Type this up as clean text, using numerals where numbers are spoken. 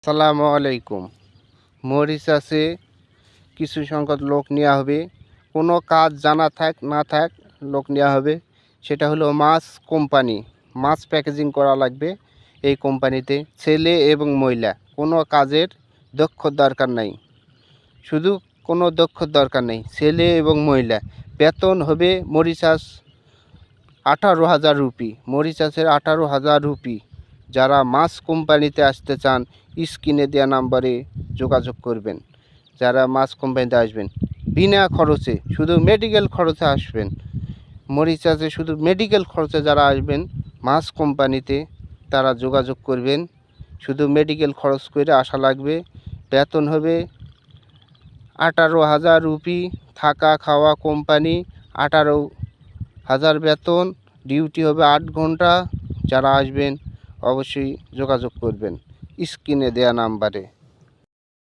আসসালামু আলাইকুম। মরিচ চাষে কিছু সংখ্যক লোক নেওয়া হবে। কোনো কাজ জানা থাক না থাক লোক নেওয়া হবে। সেটা হলো মাছ কোম্পানি। মাছ প্যাকেজিং করা লাগবে এই কোম্পানিতে। ছেলে এবং মহিলা, কোনো কাজের দক্ষর দরকার নাই। শুধু কোনো দক্ষর দরকার নেই, ছেলে এবং মহিলা। বেতন হবে মরিচ চাষ 18,000 রুপি। মরিচ চাষের 18,000 রুপি। যারা মাছ কোম্পানিতে আসতে চান স্ক্রিনে দেওয়া নাম্বারে যোগাযোগ করবেন। যারা মাছ কোম্পানিতে আসবেন বিনা খরচে, শুধু মেডিকেল খরচে আসবেন। মরিচ চাষে শুধু মেডিকেল খরচে যারা আসবেন মাছ কোম্পানিতে তারা যোগাযোগ করবেন। শুধু মেডিকেল খরচ করে আসা লাগবে। বেতন হবে 18,000 রুপি। থাকা খাওয়া কোম্পানি, 18,000 বেতন। ডিউটি হবে 8 ঘন্টা। যারা আসবেন অবশ্যই যোগাযোগ করবেন স্ক্রিনে দেওয়া নাম্বারে।